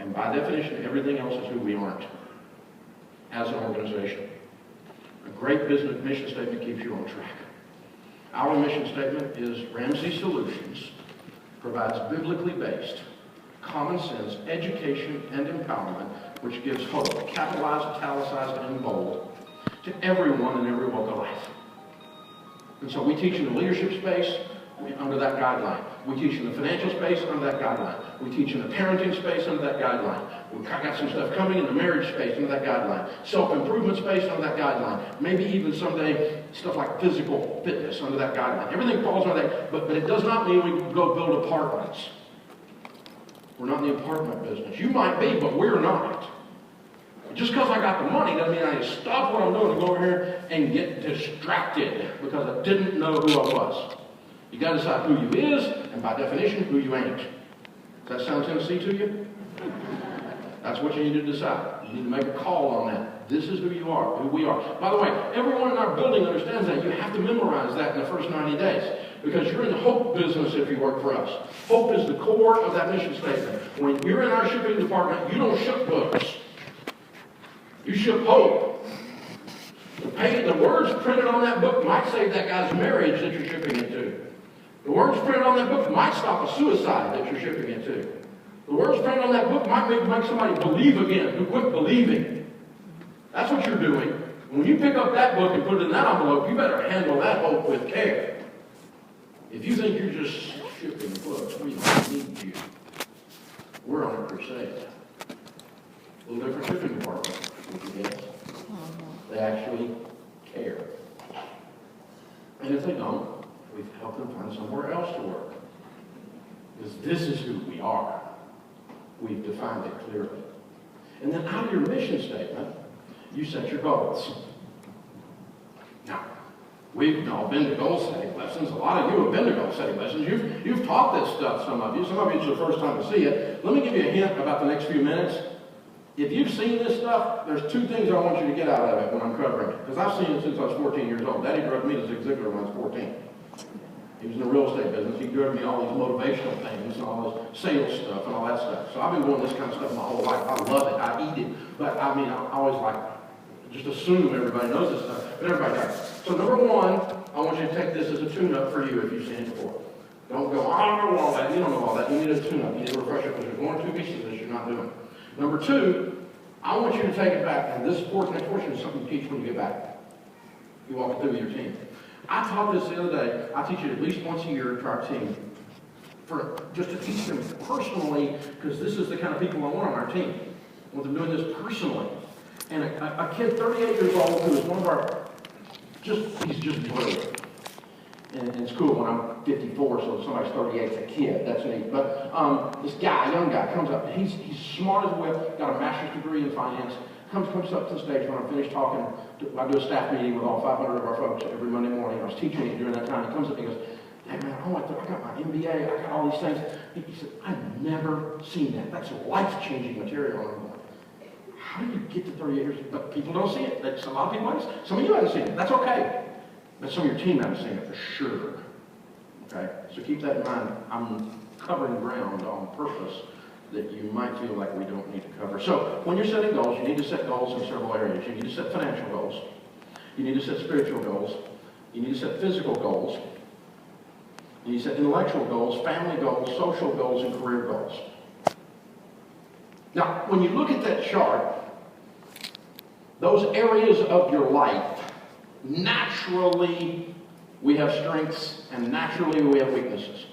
And by definition, everything else is who we aren't as an organization. A great business mission statement keeps you on track. Our mission statement is Ramsey Solutions provides biblically based, common sense education and empowerment, which gives hope, capitalized, italicized, and bold, to everyone in every walk of life. And so we teach in the leadership space under that guideline. We teach in the financial space under that guideline. We teach in the parenting space under that guideline. We've got some stuff coming in the marriage space under that guideline. Self-improvement space under that guideline. Maybe even someday stuff like physical fitness under that guideline. Everything falls under that, but it does not mean we go build apartments. We're not in the apartment business. You might be, but we're not. Just because I got the money doesn't mean I stop what I'm doing and go over here and get distracted because I didn't know who I was. You got to decide who you is, and by definition, who you ain't. Does that sound Tennessee to you? That's what you need to decide. You need to make a call on that. This is who you are, who we are. By the way, everyone in our building understands that. You have to memorize that in the first 90 days because you're in the hope business if you work for us. Hope is the core of that mission statement. When you're in our shipping department, you don't ship books. You ship hope. The words printed on that book might save that guy's marriage that you're shipping it to. The words printed on that book might stop a suicide that you're shipping it to. The words printed on that book might make somebody believe again, who quit believing. That's what you're doing. When you pick up that book and put it in that envelope, you better handle that hope with care. If you think you're just shipping books, we don't need you. We're on a crusade. A little different shipping department, would you guess? They actually care. And if they don't, we've helped them find somewhere else to work. Because this is who we are. We've defined it clearly. And then out of your mission statement, you set your goals. Now, we've all been to goal-setting lessons. A lot of you have been to goal-setting lessons. You've taught this stuff, some of you. Some of you, it's the first time to see it. Let me give you a hint about the next few minutes. If you've seen this stuff, there's two things I want you to get out of it when I'm covering it. Because I've seen it since I was 14 years old. Daddy drove me to Zig Ziglar when I was 14. He was in the real estate business. He drove me all these motivational things and all this sales stuff and all that stuff. So I've been doing this kind of stuff my whole life. I love it. I eat it. But I mean, I always just assume everybody knows this stuff. But everybody does. So number one, I want you to take this as a tune-up for you if you've seen it before. Don't go, I don't know all that. You don't know all that. You need a tune-up. You need a refresher because there's one or two pieces of this you're not doing. Number two, I want you to take it back. And this next portion is something you teach when you get back. You walk it through with your team. I taught this the other day. I teach it at least once a year to our team. Just to teach them personally, because this is the kind of people I want on our team. I want them doing this personally. And a kid 38 years old who is one of our, he's just brilliant. And it's cool when I'm 54, so somebody's 38 is a kid. That's neat. But this guy, young guy, comes up. He's smart as a whip, got a master's degree in finance. Comes up to the stage when I'm finished talking. I do a staff meeting with all 500 of our folks every Monday morning. I was teaching it during that time. He comes up and he goes, hey man, I got my MBA. I got all these things. He said, I've never seen that. That's life-changing material. And I'm like, how do you get to 38 years? But people don't see it. A lot of people haven't. Some of you haven't seen it. That's okay. But some of your team haven't seen it for sure. Okay? So keep that in mind. I'm covering ground on purpose that you might feel like we don't need to cover. So when you're setting goals, you need to set goals in several areas. You need to set financial goals. You need to set spiritual goals. You need to set physical goals. You need to set intellectual goals, family goals, social goals, and career goals. Now, when you look at that chart, those areas of your life, naturally we have strengths and naturally we have weaknesses.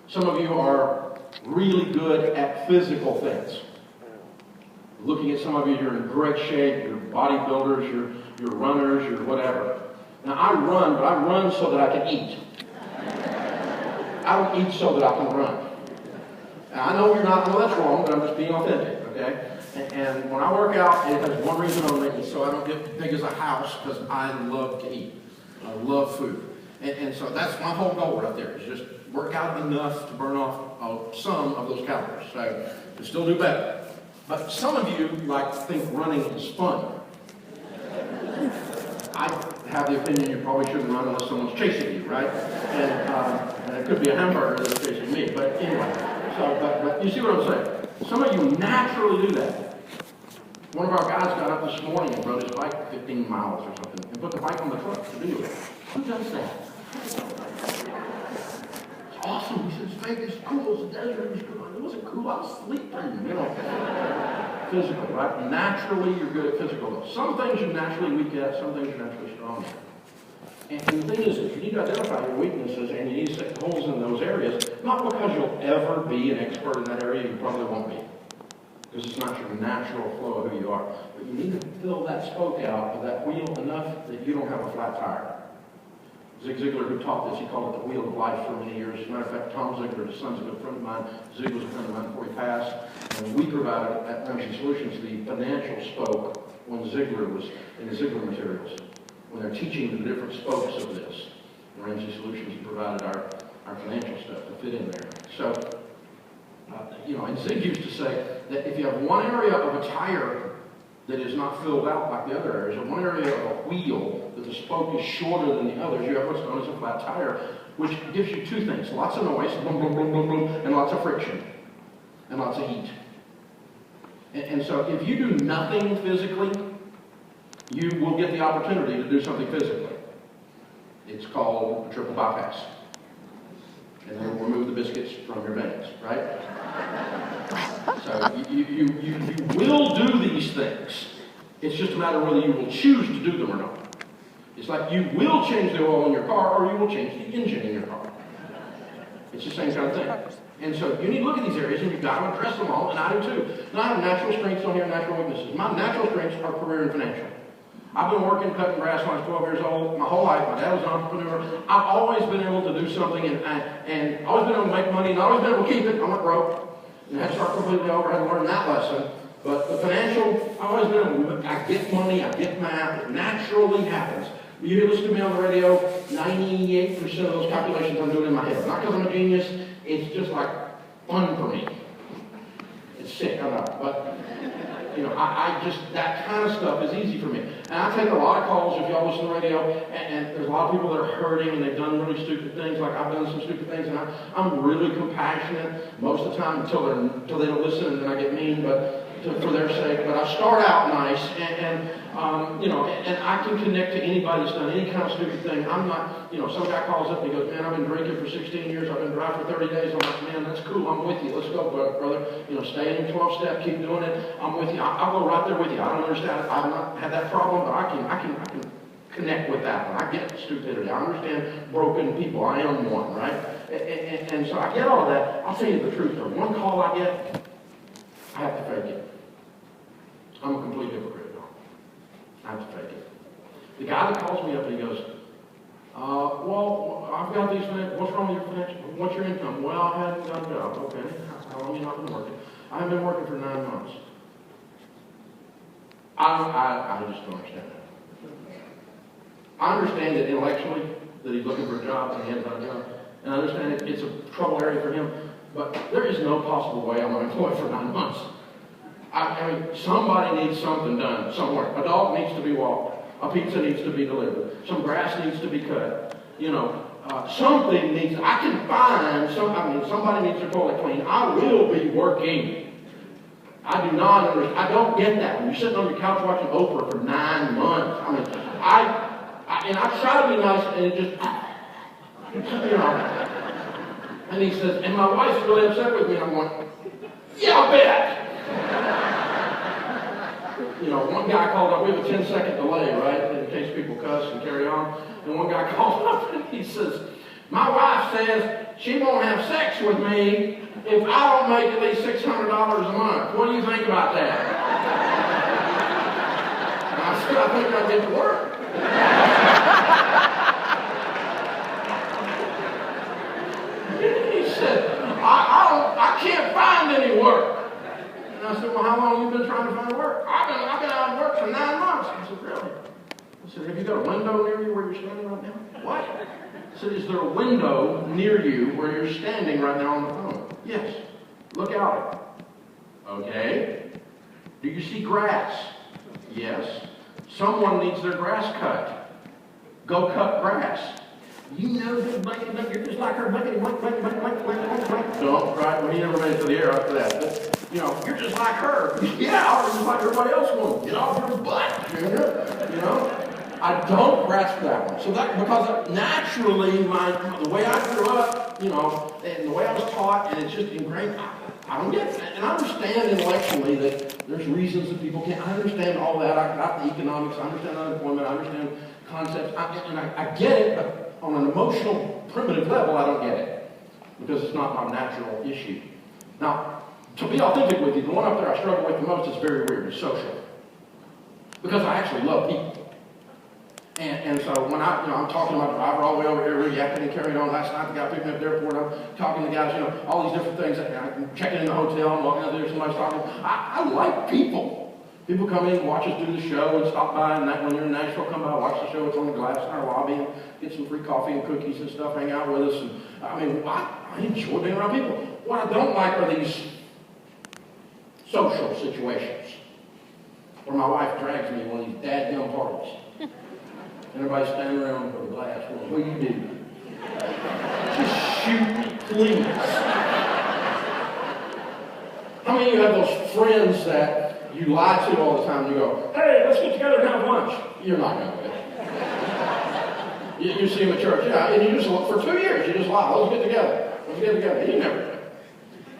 Some of you are really good at physical things. Looking at some of you, you're in great shape, you're bodybuilders, you're runners, you're whatever. Now I run, but I run so that I can eat. I don't eat so that I can run. Now I know I know that's wrong, but I'm just being authentic, okay? And when I work out, it has one reason only, it's so I don't get big as a house, because I love to eat. I love food. And so that's my whole goal right there, is just work out enough to burn off some of those calories. So to still do better. But some of you think running is fun. I have the opinion you probably shouldn't run unless someone's chasing you, right? And it could be a hamburger that's chasing me. But anyway, but you see what I'm saying? Some of you naturally do that. One of our guys got up this morning and rode his bike 15 miles or something and put the bike on the truck to do it. Who does that? It's awesome. He says, Vegas, cool. It's a desert. It wasn't cool. I was sleeping, you know. Physical, right? Naturally, you're good at physical. Some things you're naturally weak at, some things you're naturally strong at. And the thing is, if you need to identify your weaknesses and you need to set goals in those areas, not because you'll ever be an expert in that area, you probably won't be. Because it's not your natural flow of who you are. But you need to fill that spoke out of that wheel enough that you don't have a flat tire. Zig Ziglar, who taught this, he called it the wheel of life for many years. As a matter of fact, Tom Ziglar, his son's a good friend of mine. Zig was a friend of mine before he passed. And we provided at Ramsey Solutions the financial spoke when Ziglar was in the Ziglar materials. When they're teaching the different spokes of this. Ramsey Solutions provided our financial stuff to fit in there. So, you know, and Zig used to say that if you have one area of a tire that is not filled out like the other areas, or one area of a wheel that the spoke is shorter than the others, you have what's known as a flat tire, which gives you two things: lots of noise, boom, boom, boom, boom, boom, and lots of friction, and lots of heat. And so if you do nothing physically, you will get the opportunity to do something physically. It's called a triple bypass. And then we'll remove the biscuits from your veins, right? So you will do these things. It's just a matter of whether you will choose to do them or not. It's like you will change the oil in your car or you will change the engine in your car. It's the same kind of thing. And so you need to look at these areas and you've got to address them all, and I do too. Now I have natural strengths on here, natural weaknesses. My natural strengths are career and financial. I've been working, cutting grass when I was 12 years old, my whole life. My dad was an entrepreneur. I've always been able to do something and always been able to make money and always been able to keep it. I'm not broke. And I had to start completely over. I had to learn that lesson. But the financial, I've always been able to, I get money, I get math. It naturally happens. You listen to me on the radio, 98% of those calculations I'm doing in my head. Not because I'm a genius, it's just like fun for me. It's sick, I know. But you know, I just, that kind of stuff is easy for me. And I take a lot of calls if y'all listen to the radio, and there's a lot of people that are hurting and they've done really stupid things, like I've done some stupid things, and I'm really compassionate most of the time until they don't listen, and then I get mean, but for their sake. But I start out nice, you know, and I can connect to anybody that's done any kind of stupid thing. I'm not, you know, some guy calls up and he goes, man, I've been drinking for 16 years, I've been dry for 30 days. I'm like, man, that's cool, I'm with you. Let's go, brother. You know, stay in 12-step, keep doing it. I'm with you. I'll go right there with you. I don't understand it. I've not had that problem, but I can connect with that one. I get stupidity. I understand broken people. I am one, right? And so I get all of that. I'll tell you the truth, though. One call I get, I have to fake it. I'm a complete hypocrite, though. I have to fake it. The guy that calls me up and he goes, well, I've got these financial, what's wrong with your financial, what's your income? Well, I haven't got a job. Okay. How long have you not been working? I haven't been working for 9 months. I just don't understand that. I understand it intellectually, that he's looking for a job and he hasn't got a job. And I understand it's a trouble area for him. But there is no possible way I'm unemployed for 9 months. I mean, somebody needs something done somewhere. A dog needs to be walked. A pizza needs to be delivered. Some grass needs to be cut. You know, something needs, I can find, somebody needs their toilet cleaned. I will be working. I do not understand. I don't get that. When you're sitting on your couch watching Oprah for 9 months, I mean, I try to be nice, and it just, you know. And he says, and my wife's really upset with me. I'm going, yeah, I bet. You know, one guy called up, we have a 10-second delay, right, in case people cuss and carry on. And one guy called up and he says, my wife says she won't have sex with me if I don't make at least $600 a month. What do you think about that? And I said, I think I'll get to work. He said, I can't find any work. And I said, well, how long have you been trying to find work? I've been out of work for 9 months. He said, really? I said, have you got a window near you where you're standing right now? What? I said, is there a window near you where you're standing right now on the phone? Yes. Look out. Okay. Do you see grass? Yes. Someone needs their grass cut. Go cut grass. You know you're just like her. Don't, right? Well, he never made it to the air after that. You know, you're just like her. Yeah, I'm just like everybody else will. Get off your butt, Junior. You know? I don't grasp that one. So that, because naturally, the way I grew up, you know, and the way I was taught, and it's just ingrained, I don't get it. And I understand intellectually that there's reasons that people can't. I understand all that. I got the economics. I understand unemployment. I understand concepts. I get it, but on an emotional, primitive level, I don't get it. Because it's not my natural issue. Now, to be authentic with you, the one up there I struggle with the most is very weird. It's social. Because I actually love people. And so when I'm talking about the driver all the way over here, reacting and carrying on. Last night, the guy picked me up at the airport. I'm talking to guys, you know, all these different things. I'm checking in the hotel and walking out there, somebody's talking. I like people. People come in, watch us do the show, and stop by. And when you're in Nashville, come by, watch the show. It's on the glass in our lobby, and get some free coffee and cookies and stuff. Hang out with us. And I mean, I enjoy being around people. What I don't like are these social situations where my wife drags me to one of these dadgum parties. Everybody's standing around with a glass. Well, what do you do? Just shoot me, please. How many of you have those friends that you lie to all the time? You go, hey, let's get together and have lunch. You're not going to do it. You see them at church, yeah, and you just, for 2 years, you just lie. Let's get together. Let's get together. You never do.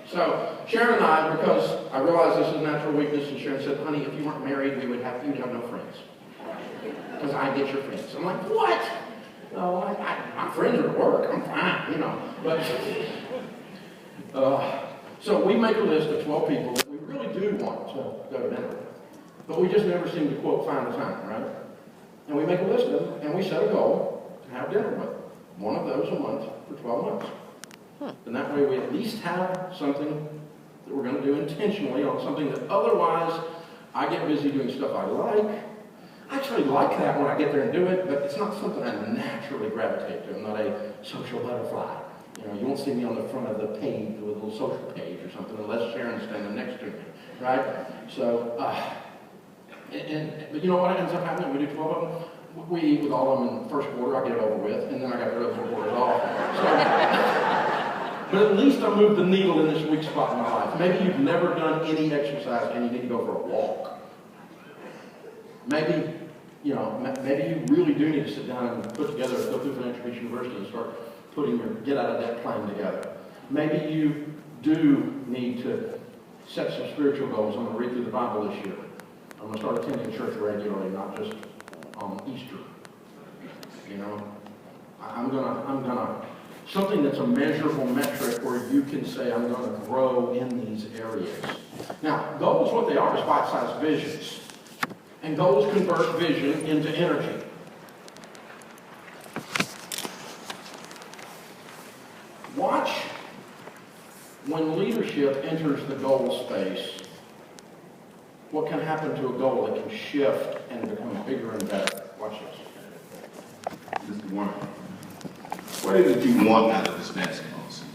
So Sharon and I, because I realized this is natural weakness, and Sharon said, honey, if you weren't married, you'd have no friends. Because I get your friends. I'm like, what? No, my friends are at work. I'm fine, you know. But so we make a list of 12 people that we really do want to go to dinner with. But we just never seem to, quote, find the time, right? And we make a list of them, and we set a goal to have dinner with them. One of those a month for 12 months. And that way we at least have something that we're going to do intentionally on something that otherwise I get busy doing stuff I like. I actually like that when I get there and do it, but it's not something I naturally gravitate to. I'm not a social butterfly. You know, you won't see me on the front of the page with a little social page or something unless Sharon's standing next to me, right? So, but you know what ends up happening? We do 12 of them. We eat with all of them in the first quarter. I get it over with, and then I got the other 4 quarters off. So, but at least I moved the needle in this weak spot in my life. Maybe you've never done any exercise and you need to go for a walk. Maybe, you know, maybe you really do need to sit down and put together, go through Financial Beach University and start putting your get out of debt plan together. Maybe you do need to set some spiritual goals. I'm going to read through the Bible this year. I'm going to start attending church regularly, not just on Easter. You know, I'm gonna something that's a measurable metric where you can say I'm going to grow in these areas. Now, goals, what they are, is bite-sized visions. And goals convert vision into energy. Watch when leadership enters the goal space, what can happen to a goal. It can shift and become bigger and better. Watch this. Mr. Warren, what is it you want out of this basketball season?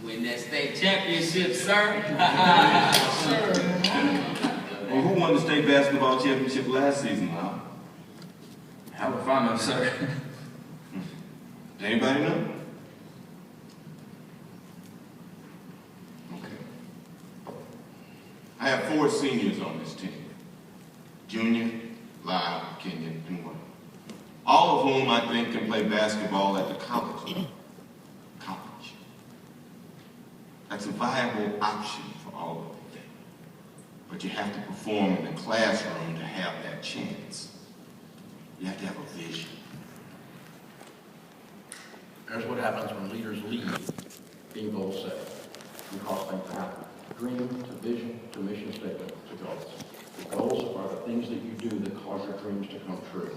Win that state championship, sir. Well, who won the state basketball championship last season, huh? How would I know, sir? Does anybody know? Okay. I have 4 seniors on this team. Junior, Lyle, Kenyon, and Wayne. All of whom I think can play basketball at the college level. College. That's a viable option for all of them. But you have to perform in the classroom to have that chance. You have to have a vision. There's what happens when leaders lead being goal set. We call things happen. Dream to vision to mission statement to goals. The goals are the things that you do that cause your dreams to come true.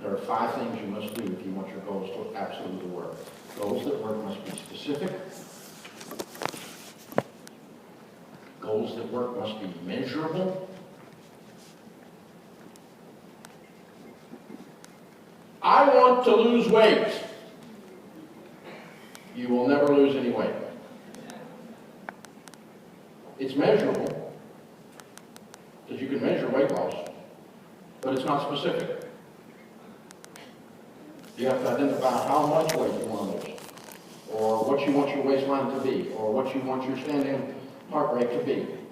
There are 5 things you must do if you want your goals to absolutely work. Goals that work must be specific. Goals that work must be measurable. I want to lose weight. You will never lose any weight. It's measurable, because you can measure weight loss, but it's not specific. You have to identify how much weight you want to lose, or what you want your waistline to be, or what you want your standing heartbreak to be.